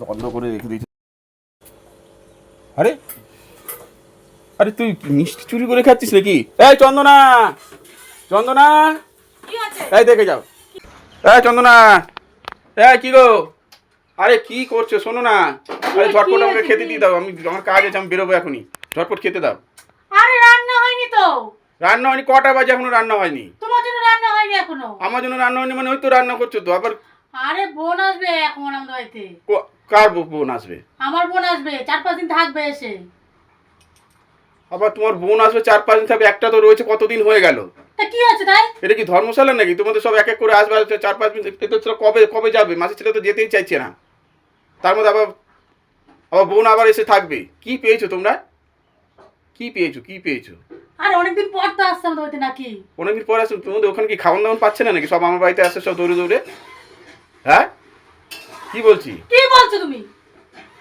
বন্ধ করে রেখে দিয়েছে। আরে আরে তুই মিষ্টি চুরি করে খাচ্ছিস নাকি? এই চন্দনা, চন্দনা, এই দেখে যাও। এই চন্দনা, এই কি গো? আরে কি করছো? শোনো না, আরে ঝটপট আমাকে খেতে দিয়ে দাও। আমার কাজ আছে, আমি বেরোবো এখনই। ঝটপট খেতে দাও। আরে রান্না হয়নি তো। রান্না হয়নি? কটা বাজে এখনো রান্না হয়নি? তোমার জন্য রান্না হয়নি এখনো? আমার জন্য রান্না হয়নি মানে ওই তো রান্না করছো তো আবার। আরে বোন আসবে এখন আমাদের বাড়িতে। কার বোন আসবে? আমার বোন আসবে, 4-5 দিন থাকবে এসে। আবার তোমার বোন আসবে 4-5 দিন থাকবে? একটা তো রয়েছে, কতদিন হয়ে গেল? তা কি হচ্ছে তাই? এটা কি ধর্মশালা নাকি? তোমাদের সব এক এক করে আসবে 4-5 দিন? এটা তো কবে কবে যাবে? মাসের ছেলে তো যেতেই চাইছে না, তার মধ্যে আবার আবার বোন আবার এসে থাকবে। কি পেয়েছো তোমরা? কি পেয়েছো? কি পেয়েছো? আরে অনেকদিন পর তো আসছে আমাদের বাড়িতে নাকি? অনেকদিন পর আসো তোমাদের ওখানে কি খাওয়ান দাওয়ান পাচ্ছে না নাকি? সব আমার বাড়িতে আসছে সব দৌড়ে দৌড়ে। হ্যাঁ কি বলছি? কি বলছো তুমি?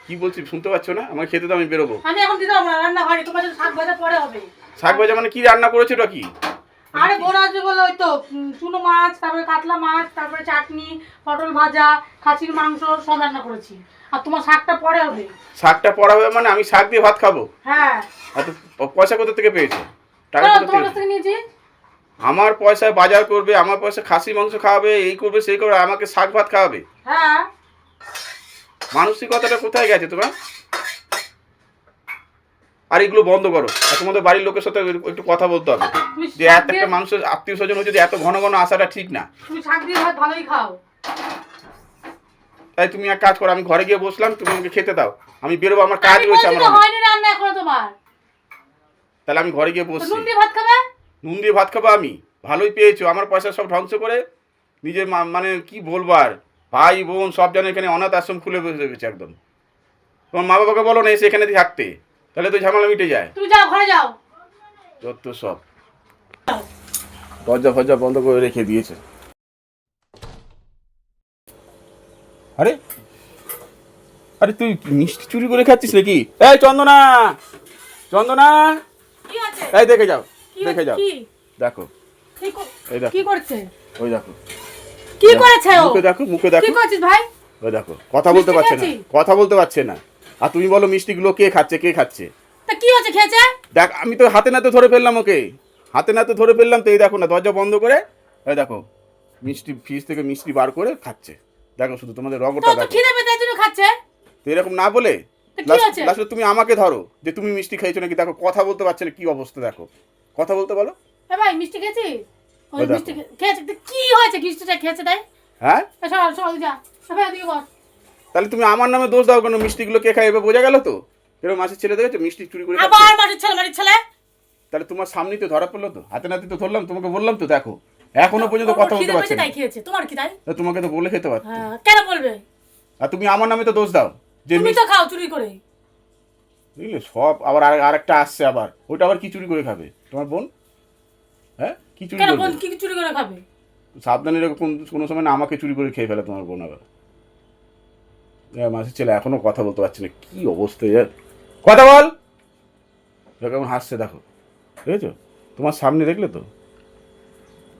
কি বলছি শুনতে পাচ্ছ না? আমাকে খেতে দাও, আমি বেরোবো। আমি এখন দিতে পারবো না, রান্না হয়নি। তোমার জন্য শাক ভাজা পরে হবে। শাক ভাজা মানে কি রান্না করেছো ওটা কি? আরে বোন আসবে বলে ওই তো চুনো মাছ, তারপরে কাতলা মাছ, তারপরে চাটনি, পটল ভাজা, খাসির মাংস সব রান্না করেছি। আর তোমার শাকটা পরে হবে। শাকটা পড়া হবে মানে আমি শাক দিয়ে ভাত খাবো? হ্যাঁ। এত পয়সা কোথা থেকে পেয়েছো? টাকা তোমার কোথা কাছ থেকে? থেকে নিয়েছি। আমার পয়সায় বাজার করবে, আমার পয়সা খাসি মাংস খাওয়াবে, এই করবে সেই করবে, আমাকে শাক ভাত খাওয়াবে? হ্যাঁ। মানসিকতাটা কোথায় গেছে তোমার? আর এগুলো বন্ধ করো। আর তোমাদের বাড়ির লোকের সাথে একটু কথা বলতে হবে যে একটা মানুষের আত্মীয় স্বজন হচ্ছে যে এত ঘন ঘন আসাটা ঠিক না। তুমি শাক দিয়ে ভাত ভালোই খাও। তাই তুমি এক কাজ করো, আমি ঘরে গিয়ে বসলাম, তুমি আমাকে খেতে দাও, আমি বেরোবো, আমার কাজ রয়েছে। আমার হয়নি রান্না এখনো তোমার। তাহলে আমি ঘরে গিয়ে বসছি। নুন দিয়ে ভাত খাবে? নুন দিয়ে ভাত খাবো আমি? ভালোই পেয়েছো, আমার পয়সা সব ধ্বংস করে নিজের মানে কি বলবো আর, ভাই বোন সব জানে এখানে অনাথ আশ্রম খুলে বসে গেছে একদম। তোমার মা বাবাকে বলো না এসে এখানে থাকতে, তাহলে তো ঝামেলা মিটে যায়। তুমি যাও ঘরে যাও। যত সব দরজা ফরজা বন্ধ করে রেখে দিয়েছে। আরে আরে তুই মিষ্টি চুরি করে খাচ্ছিস নাকি? এই চন্দনা, চন্দনা, কি আছে? এই দেখে যাও, দেখে যাও। দেখো এই দেখো, কি করছে? ওই দেখো কি করেছে ও? মুখে দেখো, মুখে দেখো। কি করছিস ভাই? ওই দেখো কথা বলতে পারছে না, কথা বলতে পারছে না। আর তুমি বলো মিষ্টিগুলো কে খাচ্ছে, কে খাচ্ছে? তা কি হচ্ছে খেয়েছে? দেখ আমি তো হাতে নাতে ধরে ফেললাম ওকে, হাতে নাতে ধরে ফেললাম তো। এই দেখো না, দরজা বন্ধ করে এই দেখো মিষ্টি, ফ্রিজ থেকে মিষ্টি বার করে খাচ্ছে। দেখো শুধু তোমাদের রগটা তো দেখো। খিদে পেতে জন্য খাচ্ছে। তো এরকম না বলে কি আছে? লাস্টে তুমি আমাকে ধরো যে তুমি মিষ্টি খেয়েছো নাকি। দেখো কথা বলতে পারছে না, কি অবস্থা দেখো, কথা বলতে বলো। এ ভাই মিষ্টি খেয়েছিস? ওই মিষ্টি খেয়েছে কি হয়েছে? মিষ্টিটা খেয়েছে তাই? হ্যাঁ চল চল যা। ভাই এদিকে বস। তাহলে তুমি আমার নামে দোষ দাও কেন? মিষ্টিগুলো কে খায় এবার বোঝা গেল তো। এরকম মাসের ছেলে দেখেছো মিষ্টি চুরি করে খাচ্ছে? আবার মাটির ছেলে, মাটির ছেলে। তাহলে তোমার সামনেই তো ধরা পড়লো, তো হাতে নাতে তো ধরলাম, তোমাকে বললাম তো। দেখো এখনো পর্যন্ত কথা বলতে পারছে না। তাই খেয়েছে। তোমার কি তাই? তোমাকে তো বলে খেতে পারতো। হ্যাঁ, কেন বলবে? আর তুমি আমার নামে তো দোষ দাও যে তুমি তো খাও চুরি করে। বুঝলে সব। আবার আরেকটা আসছে, আবার ওইটা আবার কি চুরি করে খাবে তোমার বোন? হ্যাঁ কি চুরি কেন করবে? বোন কি চুরি করে খাবে? সাবধানে এরকম কোনো সময় না আমাকে চুরি করে খেয়ে ফেলে তোমার বোন। আবার মাসের ছেলে এখনো কথা বলতে পারছে না, কি অবস্থা। কথা বল। কেমন হাসছে দেখো, বুঝেছো? তোমার সামনে দেখলে তো।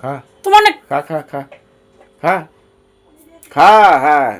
খা তোমার না খা খা খা খা খা, হ্যাঁ